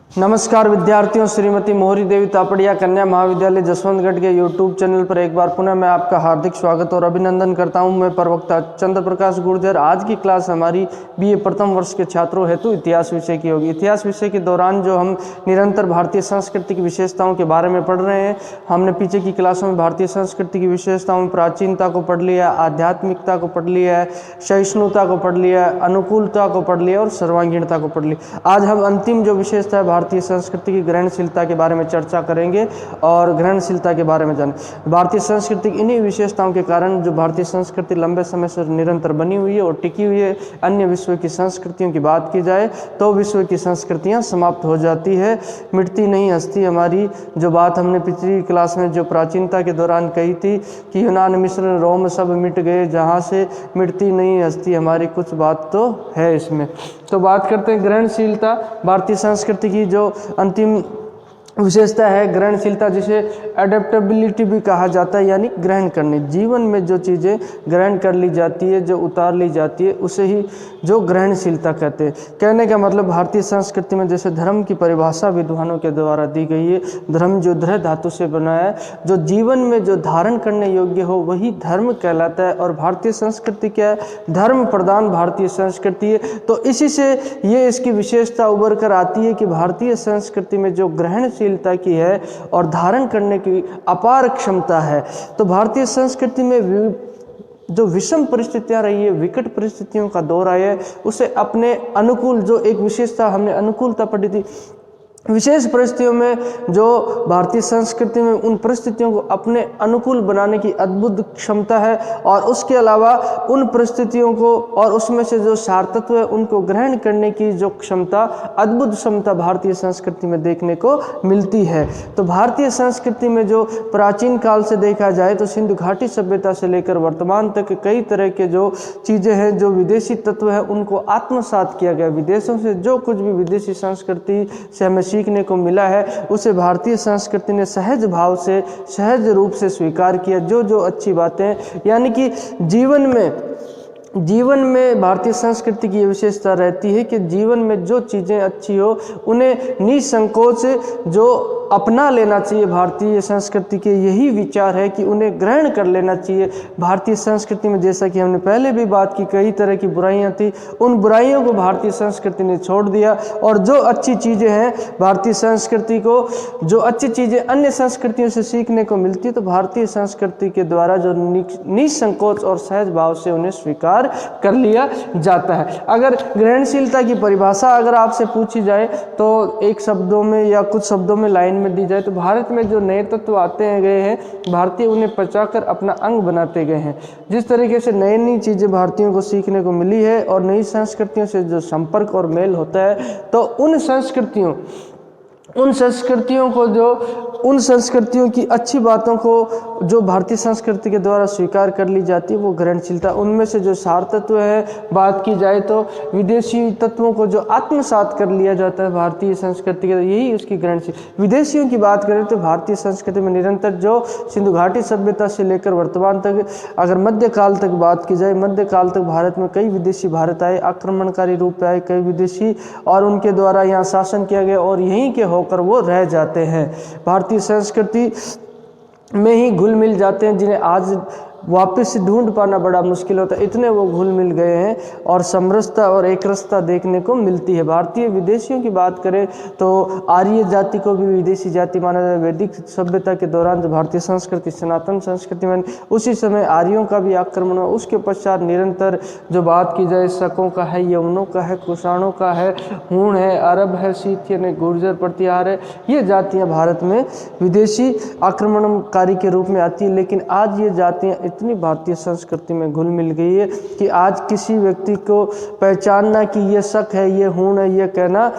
नमस्कार विद्यार्थियों, श्रीमती मोहरी देवी तापड़िया कन्या महाविद्यालय जसवंतगढ़ के यूट्यूब चैनल पर एक बार पुनः मैं आपका हार्दिक स्वागत और अभिनंदन करता हूं। मैं प्रवक्ता चंद्र प्रकाश गुर्जर। आज की क्लास हमारी बीए प्रथम वर्ष के छात्रों हेतु इतिहास विषय की होगी। इतिहास विषय के दौरान जो हम निरंतर भारतीय संस्कृति की विशेषताओं के बारे में पढ़ रहे हैं, हमने पीछे की क्लासों में भारतीय संस्कृति की विशेषताओं में प्राचीनता को पढ़ लिया, आध्यात्मिकता को पढ़ लिया है, सहिष्णुता को पढ़ लिया, अनुकूलता को पढ़ लिया और सर्वांगीणता को पढ़ लिया। आज हम अंतिम जो विशेषता है भारतीय संस्कृति की ग्रहणशीलता के बारे में चर्चा करेंगे और ग्रहणशीलता के बारे में जानें। भारतीय संस्कृति की इन्हीं विशेषताओं के कारण जो भारतीय संस्कृति लंबे समय से निरंतर बनी हुई है और टिकी हुई है। अन्य विश्व की संस्कृतियों की बात की जाए तो विश्व की संस्कृतियां समाप्त हो जाती है, मिटती नहीं हस्ती हमारी। जो बात हमने पिछली क्लास में जो प्राचीनता के दौरान कही थी कि यूनान, मिस्र, रोम सब मिट गए, जहाँ से मिटती नहीं हस्ती हमारी, कुछ बात तो है इसमें। तो बात करते हैं ग्रहणशीलता। भारतीय संस्कृति की जो अंतिम विशेषता है ग्रहणशीलता, जिसे एडेप्टेबिलिटी भी कहा जाता है, यानी ग्रहण करने। जीवन में जो चीज़ें ग्रहण कर ली जाती है, जो उतार ली जाती है, उसे ही जो ग्रहणशीलता कहते हैं। कहने का मतलब भारतीय संस्कृति में जैसे धर्म की परिभाषा विद्वानों के द्वारा दी गई है, धर्म जो दृढ़ धातु से बना है, जो जीवन में जो धारण करने योग्य हो वही धर्म कहलाता है। और भारतीय संस्कृति क्या है? धर्म प्रधान भारतीय संस्कृति है। तो इसी से ये इसकी विशेषता उभर कर आती है कि भारतीय संस्कृति में जो ग्रहणशील की है और धारण करने की अपार क्षमता है। तो भारतीय संस्कृति में जो विषम परिस्थितियां रही है, विकट परिस्थितियों का दौर आया है, उसे अपने अनुकूल, जो एक विशेषता हमने अनुकूलता पढ़ी थी, विशेष परिस्थितियों में जो भारतीय संस्कृति में उन परिस्थितियों को अपने अनुकूल बनाने की अद्भुत क्षमता है। और उसके अलावा उन परिस्थितियों को और उसमें से जो सार तत्व है उनको ग्रहण करने की जो क्षमता, अद्भुत क्षमता भारतीय संस्कृति में देखने को मिलती है। तो भारतीय संस्कृति में जो प्राचीन काल से देखा जाए तो सिंधु घाटी सभ्यता से लेकर वर्तमान तक कई तरह के जो चीज़ें हैं, जो विदेशी तत्व है, उनको आत्मसात किया गया। विदेशों से जो कुछ भी विदेशी संस्कृति से हमें सीखने को मिला है उसे भारतीय संस्कृति ने सहज भाव से, सहज रूप से स्वीकार किया। जो अच्छी बातें, यानी कि जीवन में भारतीय संस्कृति की विशेषता रहती है कि जीवन में जो चीज़ें अच्छी हो उन्हें निसंकोच जो अपना लेना चाहिए। भारतीय संस्कृति के यही विचार है कि उन्हें ग्रहण कर लेना चाहिए। भारतीय संस्कृति में जैसा कि हमने पहले भी बात की, कई तरह की बुराइयां थी, उन बुराइयों को भारतीय संस्कृति ने छोड़ दिया। और जो अच्छी चीज़ें हैं भारतीय संस्कृति को, जो अच्छी चीज़ें अन्य संस्कृतियों से सीखने को मिलती है, तो भारतीय संस्कृति के द्वारा जो निसंकोच और सहज भाव से उन्हें स्वीकार कर लिया जाता है। अगर ग्रहणशीलता की परिभाषा अगर आपसे पूछी जाए तो एक शब्दों में या कुछ शब्दों में लाइन में दी जाए तो भारत में जो नए तत्व आते गए हैं, भारतीय उन्हें पचाकर अपना अंग बनाते गए हैं। जिस तरीके से नई नई चीज़ें भारतीयों को सीखने को मिली है और नई संस्कृतियों से जो संपर्क और मेल होता है, तो उन संस्कृतियों की अच्छी बातों को जो भारतीय संस्कृति के द्वारा स्वीकार कर ली जाती है, वो ग्रहणशीलता। उनमें से जो सार तत्व है, बात की जाए तो विदेशी तत्वों को जो आत्मसात कर लिया जाता है भारतीय संस्कृति के, यही उसकी ग्रहणशील। विदेशियों की बात करें तो भारतीय संस्कृति में निरंतर जो सिंधु घाटी सभ्यता से लेकर वर्तमान तक, अगर मध्यकाल तक बात की जाए, मध्यकाल तक भारत में कई विदेशी भारत आए, आक्रमणकारी रूप में आए कई विदेशी, और उनके द्वारा यहाँ शासन किया गया और यहीं के होकर वो रह जाते हैं। भारतीय संस्कृति में ही घुल मिल जाते हैं, जिन्हें आज वापस ढूंढ पाना बड़ा मुश्किल होता है, इतने वो घुल मिल गए हैं और समरसता और एकरसता देखने को मिलती है। भारतीय विदेशियों की बात करें तो आर्य जाति को भी विदेशी जाति माना जाता है। वैदिक सभ्यता के दौरान जो भारतीय संस्कृति सनातन संस्कृति में, उसी समय आर्यों का भी आक्रमण हुआ। उसके पश्चात निरंतर जो बात की जाए, शकों का है, यवनों का है, कुषाणों का है, हूण है, अरब है, सीथियन है, गुर्जर प्रतिहार है, ये जातियाँ भारत में विदेशी आक्रमणकारी के रूप में आती है। लेकिन आज ये जातियाँ इतनी भारतीय संस्कृति में घुल मिल गई है कि आज किसी व्यक्ति को पहचानना कि ये शक है, ये हूण है, ये कहना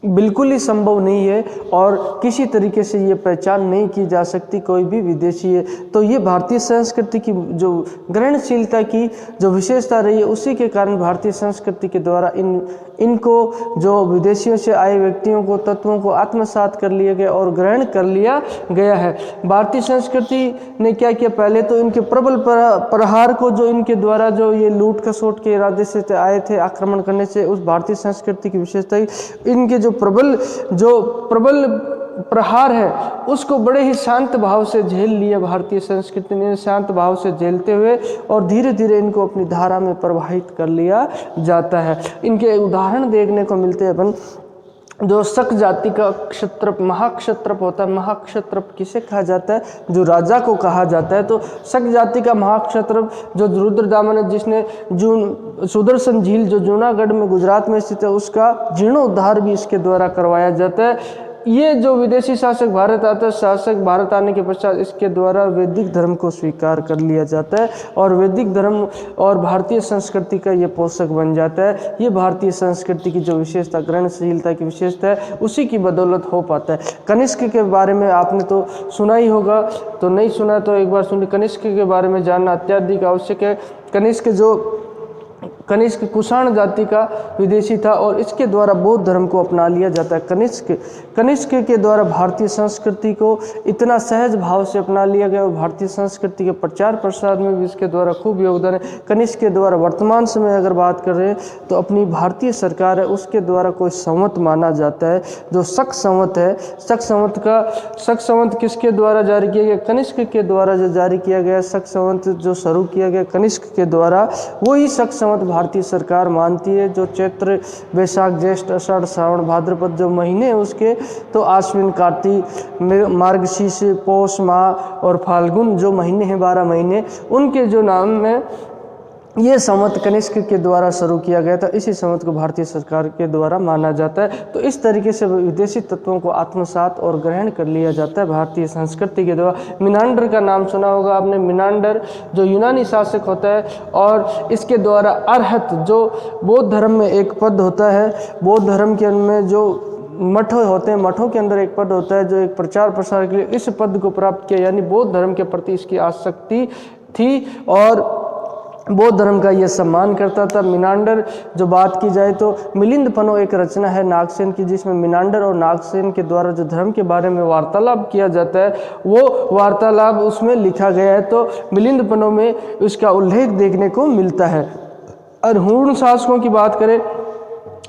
बिल्कुल ही संभव नहीं है और किसी तरीके से ये पहचान नहीं की जा सकती कोई भी विदेशी है। तो ये भारतीय संस्कृति की जो ग्रहणशीलता की जो विशेषता रही है, उसी के कारण भारतीय संस्कृति के द्वारा इनको जो विदेशियों से आए व्यक्तियों को, तत्वों को आत्मसात कर लिया गया और ग्रहण कर लिया गया है। भारतीय संस्कृति ने क्या किया, पहले तो इनके प्रबल प्रहार को, जो इनके द्वारा जो ये लूट खसोट के इरादे से आए थे आक्रमण करने से, उस भारतीय संस्कृति की विशेषता इनके जो प्रबल प्रहार है उसको बड़े ही शांत भाव से झेल लिया भारतीय संस्कृति ने, शांत भाव से झेलते हुए और धीरे धीरे इनको अपनी धारा में प्रवाहित कर लिया जाता है। इनके उदाहरण देखने को मिलते हैं अपन, जो शक जाति का क्षत्रप महाक्षत्रप होता है। महाक्षत्रप किसे कहा जाता है? जो राजा को कहा जाता है। तो शक जाति का महाक्षत्रप जो रुद्रदामन है, जिसने सुदर्शन झील जो जूनागढ़ में गुजरात में स्थित है उसका जीर्णोद्धार भी इसके द्वारा करवाया जाता है। ये जो विदेशी शासक भारत आता है, शासक भारत आने के पश्चात इसके द्वारा वैदिक धर्म को स्वीकार कर लिया जाता है और वैदिक धर्म और भारतीय संस्कृति का ये पोषक बन जाता है। ये भारतीय संस्कृति की जो विशेषता, ग्रहणशीलता की विशेषता है, उसी की बदौलत हो पाता है। कनिष्क के बारे में आपने तो सुना ही होगा, तो नहीं सुना तो एक बार सुनिए। कनिष्क के बारे में जानना अत्यधिक आवश्यक है। कनिष्क कुषाण जाति का विदेशी था और इसके द्वारा बौद्ध धर्म को अपना लिया जाता है। कनिष्क के द्वारा भारतीय संस्कृति को इतना सहज भाव से अपना लिया गया और भारतीय संस्कृति के प्रचार प्रसार में भी इसके द्वारा खूब योगदान है। कनिष्क के द्वारा वर्तमान समय अगर बात कर रहे हैं तो अपनी भारतीय सरकार है उसके द्वारा कोई संवत माना जाता है जो शक संवत है। शक संवत किसके द्वारा जारी किया गया? कनिष्क के द्वारा जो जारी किया गया शक संवत जो शुरू किया गया कनिष्क के द्वारा, वही शक संवत भारतीय सरकार मानती है। जो चैत्र वैशाख ज्येष्ठ आषाढ़ श्रावण भाद्रपद जो महीने हैं उसके, तो आश्विन कार्तिक मार्गशीर्ष पौष माह और फाल्गुन जो महीने हैं 12 महीने, उनके जो नाम में ये संवत कनिष्क के द्वारा शुरू किया गया था। इसी संवत को भारतीय सरकार के द्वारा माना जाता है। तो इस तरीके से विदेशी तत्वों को आत्मसात और ग्रहण कर लिया जाता है भारतीय संस्कृति के द्वारा। मिनांडर का नाम सुना होगा आपने। मिनांडर जो यूनानी शासक होता है और इसके द्वारा अर्हत जो बौद्ध धर्म में एक पद होता है, बौद्ध धर्म के में जो मठ होते हैं, मठों के अंदर एक पद होता है जो एक प्रचार प्रसार के लिए इस पद को प्राप्त किया, यानी बौद्ध धर्म के प्रति इसकी आसक्ति थी और बौद्ध धर्म का ये सम्मान करता था। मिनांडर जो बात की जाए तो मिलिंदपनो एक रचना है नागसेन की, जिसमें मिनांडर और नागसेन के द्वारा जो धर्म के बारे में वार्तालाप किया जाता है वो वार्तालाप उसमें लिखा गया है। तो मिलिंदपनो में उसका उल्लेख देखने को मिलता है। और हूण शासकों की बात करें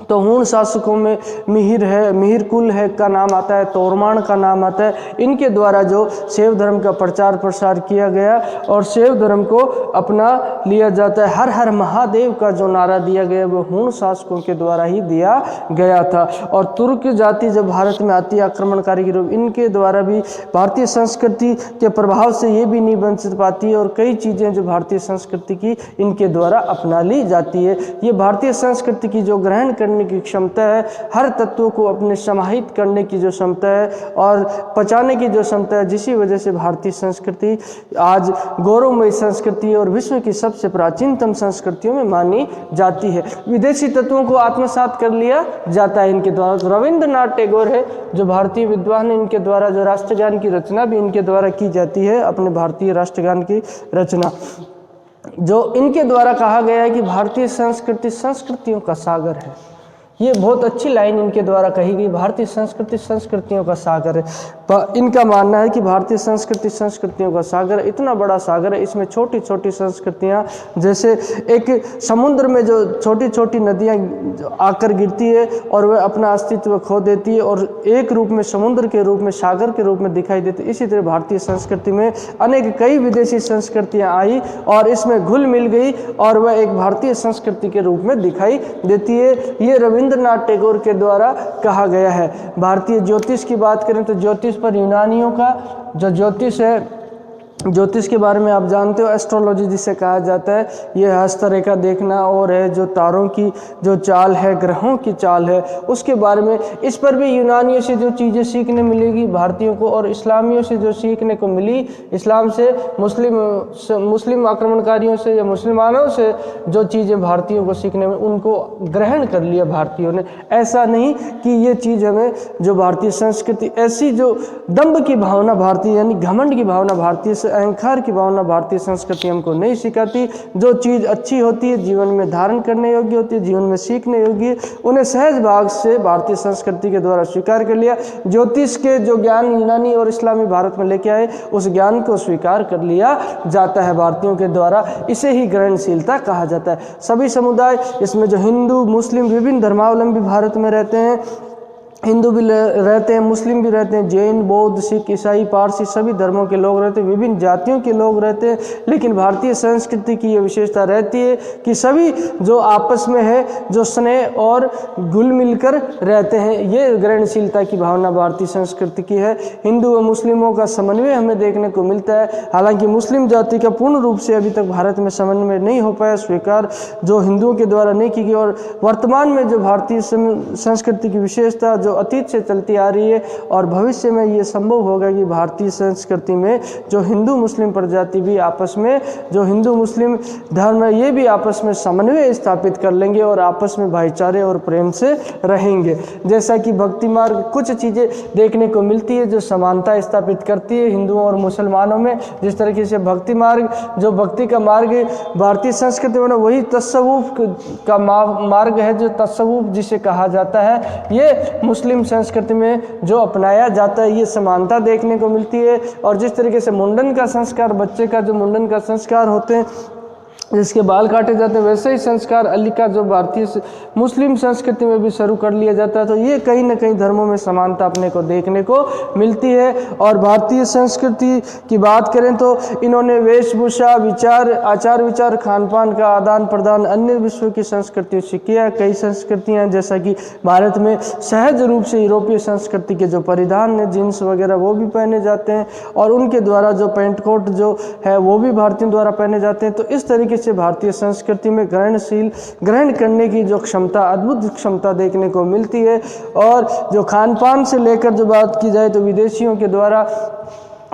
तो हूण शासकों में मिहिर है, मिहिर कुल है का नाम आता है, तोरमाण का नाम आता है। इनके द्वारा जो शैव धर्म का प्रचार प्रसार किया गया और शैव धर्म को अपना लिया जाता है। हर हर महादेव का जो नारा दिया गया वो हूण शासकों के द्वारा ही दिया गया था। और तुर्क जाति जब भारत में आती है आक्रमणकारी के रूप, इनके द्वारा भी भारतीय संस्कृति के प्रभाव से ये भी नहीं बच पाती और कई चीज़ें जो भारतीय संस्कृति की इनके द्वारा अपना ली जाती है। ये भारतीय संस्कृति की जो ग्रहण करने की क्षमता है, हर तत्वों को अपने समाहित करने की जो क्षमता है और पचाने की जो क्षमता है, जिसी वजह से भारतीय संस्कृति आज गौरवमयी संस्कृति और विश्व की सबसे प्राचीनतम संस्कृतियों में मानी जाती है। विदेशी तत्वों को आत्मसात कर लिया जाता है इनके द्वारा। तो रविंद्रनाथ टैगोर है जो भारतीय विद्वान है, इनके द्वारा जो राष्ट्रगान की रचना भी इनके द्वारा की जाती है, अपने भारतीय राष्ट्रगान की रचना जो इनके द्वारा कहा गया है कि भारतीय संस्कृति संस्कृतियों का सागर है। ये बहुत अच्छी लाइन इनके द्वारा कही गई, भारतीय संस्कृति संस्कृतियों का सागर है। इनका मानना है कि भारतीय संस्कृति संस्कृतियों का सागर इतना बड़ा सागर है, इसमें छोटी छोटी संस्कृतियाँ, जैसे एक समुद्र में जो छोटी छोटी नदियाँ आकर गिरती है और वह अपना अस्तित्व खो देती है और एक रूप में समुद्र के रूप में सागर के रूप में दिखाई देती है, इसी तरह भारतीय संस्कृति में अनेक कई विदेशी संस्कृतियाँ आई और इसमें घुल मिल गई और वह एक भारतीय संस्कृति के रूप में दिखाई देती है। ये रविंद्रनाथ टैगोर के द्वारा कहा गया है। भारतीय ज्योतिष की बात करें तो ज्योतिष पर यूनानियों का जो ज्योतिष है, ज्योतिष के बारे में आप जानते हो, एस्ट्रोलॉजी जिसे कहा जाता है, ये हस्तरेखा देखना और है जो तारों की जो चाल है, ग्रहों की चाल है, उसके बारे में इस पर भी यूनानियों से जो चीज़ें सीखने मिलेगी भारतीयों को और इस्लामियों से जो सीखने को मिली, इस्लाम से मुस्लिम आक्रमणकारियों से या मुसलमानों से जो चीज़ें भारतीयों को सीखने में, उनको ग्रहण कर लिया भारतीयों ने। ऐसा नहीं कि ये चीज़ हमें जो भारतीय संस्कृति, ऐसी जो दंभ की भावना भारतीय यानी घमंड की भावना भारतीय अहंकार की भावना भारतीय संस्कृति हमको नहीं सिखाती। जो चीज़ अच्छी होती है, जीवन में धारण करने योग्य होती है, जीवन में सीखने योग्य, उन्हें सहज भाग से भारतीय संस्कृति के द्वारा स्वीकार कर लिया। ज्योतिष के जो ज्ञान यूनानी और इस्लामी भारत में लेके आए, उस ज्ञान को स्वीकार कर लिया जाता है भारतीयों के द्वारा। इसे ही ग्रहणशीलता कहा जाता है। सभी समुदाय, इसमें जो हिंदू मुस्लिम विभिन्न धर्मावलंबी भारत में रहते हैं, हिंदू भी रहते हैं, मुस्लिम भी रहते हैं, जैन, बौद्ध, सिख, ईसाई, पारसी सभी धर्मों के लोग रहते हैं, विभिन्न जातियों के लोग रहते हैं। लेकिन भारतीय संस्कृति की ये विशेषता रहती है कि सभी जो आपस में है जो स्नेह और घुल मिलकर रहते हैं। ये ग्रहणशीलता की भावना भारतीय संस्कृति की है। हिंदू व मुस्लिमों का समन्वय हमें देखने को मिलता है। हालांकि मुस्लिम जाति का पूर्ण रूप से अभी तक भारत में समन्वय नहीं हो पाया, स्वीकार जो हिंदुओं के द्वारा नहीं की गई। और वर्तमान में जो भारतीय संस्कृति की विशेषता जो अतीत से चलती आ रही है और भविष्य में ये संभव होगा कि भारतीय संस्कृति में जो हिंदू मुस्लिम प्रजाति भी आपस में, जो हिंदू मुस्लिम धर्म है, ये भी आपस में समन्वय स्थापित कर लेंगे और आपस में भाईचारे और प्रेम से रहेंगे। जैसा कि भक्ति मार्ग कुछ चीज़ें देखने को मिलती है जो समानता स्थापित करती है हिंदुओं और मुसलमानों में। जिस तरीके से भक्ति मार्ग, जो भक्ति का मार्ग भारतीय संस्कृति में वही तस्सवुफ का मार्ग है, जो तस्सवुफ जिसे कहा जाता है, ये मुस्लिम संस्कृति में जो अपनाया जाता है, ये समानता देखने को मिलती है। और जिस तरीके से मुंडन का संस्कार, बच्चे का जो मुंडन का संस्कार होते हैं, जिसके बाल काटे जाते हैं, वैसे ही संस्कार अली का जो भारतीय मुस्लिम संस्कृति में भी शुरू कर लिया जाता है। तो ये कहीं ना कहीं धर्मों में समानता अपने को देखने को मिलती है। और भारतीय संस्कृति की बात करें तो इन्होंने वेशभूषा, विचार, आचार विचार, खान पान का आदान प्रदान अन्य विश्व की संस्कृतियों से किया। कई संस्कृतियाँ जैसा कि भारत में सहज रूप से यूरोपीय संस्कृति के जो परिधान है, जीन्स वगैरह, वो भी पहने जाते हैं और उनके द्वारा जो पेंट कोट जो है वो भी भारतीयों द्वारा पहने जाते हैं। तो इस तरीके से भारतीय संस्कृति में ग्रहण करने की जो क्षमता, अद्भुत क्षमता देखने को मिलती है। और जो खान पान से लेकर जो बात की जाए तो विदेशियों के द्वारा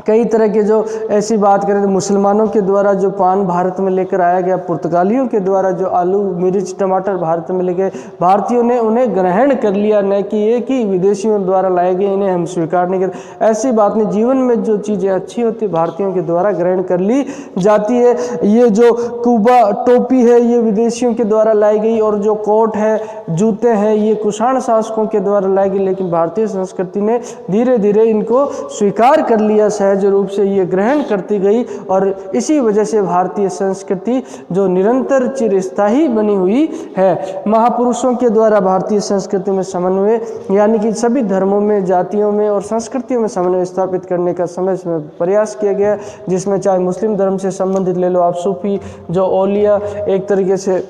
कई तरह के जो ऐसी बात करें तो मुसलमानों के द्वारा जो पान भारत में लेकर आया गया, पुर्तगालियों के द्वारा जो आलू, मिर्च, टमाटर भारत में लेके भारतीयों ने उन्हें ग्रहण कर लिया, न कि ये कि विदेशियों द्वारा लाए गए इन्हें हम स्वीकार नहीं करते। ऐसी बात नहीं, जीवन में जो चीज़ें अच्छी होती भारतीयों के द्वारा ग्रहण कर ली जाती है। ये जो कुबा टोपी है ये विदेशियों के द्वारा लाई गई, और जो कोट है, जूते हैं, ये कुषाण शासकों के द्वारा लाई गई। लेकिन भारतीय संस्कृति ने धीरे धीरे इनको स्वीकार कर लिया, सहज रूप से ये ग्रहण करती गई। और इसी वजह से भारतीय संस्कृति जो निरंतर चिरस्थायी बनी हुई है। महापुरुषों के द्वारा भारतीय संस्कृति में समन्वय, यानी कि सभी धर्मों में, जातियों में और संस्कृतियों में समन्वय स्थापित करने का समय प्रयास किया गया, जिसमें चाहे मुस्लिम धर्म से संबंधित ले लो आप, सूफी, जो औलिया, एक तरीके से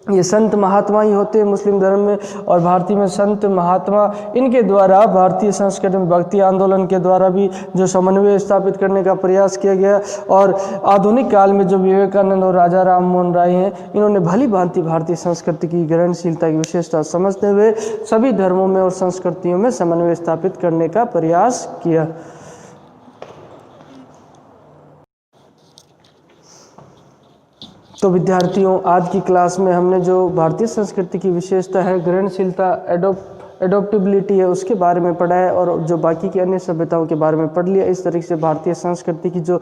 ये संत महात्मा ही होते हैं मुस्लिम धर्म में, और भारतीय में संत महात्मा, इनके द्वारा भारतीय संस्कृति में भक्ति आंदोलन के द्वारा भी जो समन्वय स्थापित करने का प्रयास किया गया। और आधुनिक काल में जो विवेकानंद और राजा राम मोहन राय हैं, इन्होंने भली भांति भारतीय संस्कृति की ग्रहणशीलता की विशेषता समझते हुए सभी धर्मों में और संस्कृतियों में समन्वय स्थापित करने का प्रयास किया। तो विद्यार्थियों, आज की क्लास में हमने जो भारतीय संस्कृति की विशेषता है, ग्रहणशीलता, एडोप्टेबिलिटी है, उसके बारे में पढ़ा है, और जो बाकी की अन्य सभ्यताओं के बारे में पढ़ लिया। इस तरीके से भारतीय संस्कृति की जो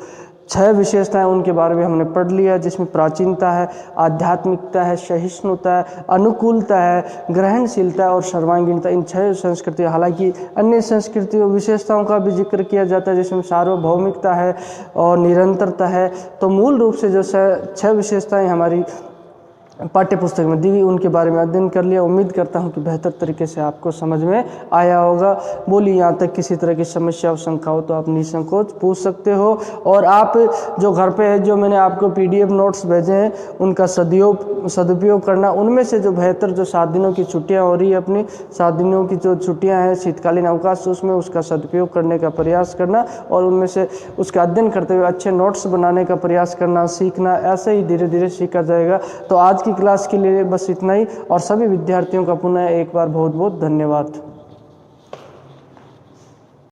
6 विशेषताएं उनके बारे में हमने पढ़ लिया, जिसमें प्राचीनता है, आध्यात्मिकता है, सहिष्णुता है, अनुकूलता है, ग्रहणशीलता और सर्वांगीणता। इन 6 संस्कृतियों, हालांकि अन्य संस्कृतियों विशेषताओं का भी जिक्र किया जाता है, जिसमें सार्वभौमिकता है और निरंतरता है। तो मूल रूप से जो 6 विशेषताएं हमारी पाठ्य पुस्तक में दी हुई, उनके बारे में अध्ययन कर लिया। उम्मीद करता हूं कि बेहतर तरीके से आपको समझ में आया होगा। बोलिए, यहाँ तक किसी तरह की समस्या और शंका हो तो आप निसंकोच पूछ सकते हो। और आप जो घर पे है, जो मैंने आपको PDF नोट्स भेजे हैं, उनका सदुपयोग करना। उनमें से जो बेहतर, जो 7 दिनों की छुट्टियाँ हो रही है, अपनी 7 दिनों की जो छुट्टियाँ हैं, शीतकालीन अवकाश, उसमें उसका सदुपयोग करने का प्रयास करना, और उनमें से उसका अध्ययन करते हुए अच्छे नोट्स बनाने का प्रयास करना, सीखना। ऐसे ही धीरे धीरे सीखा जाएगा। तो आज की क्लास के लिए बस इतना ही, और सभी विद्यार्थियों का पुनः एक बार बहुत बहुत धन्यवाद।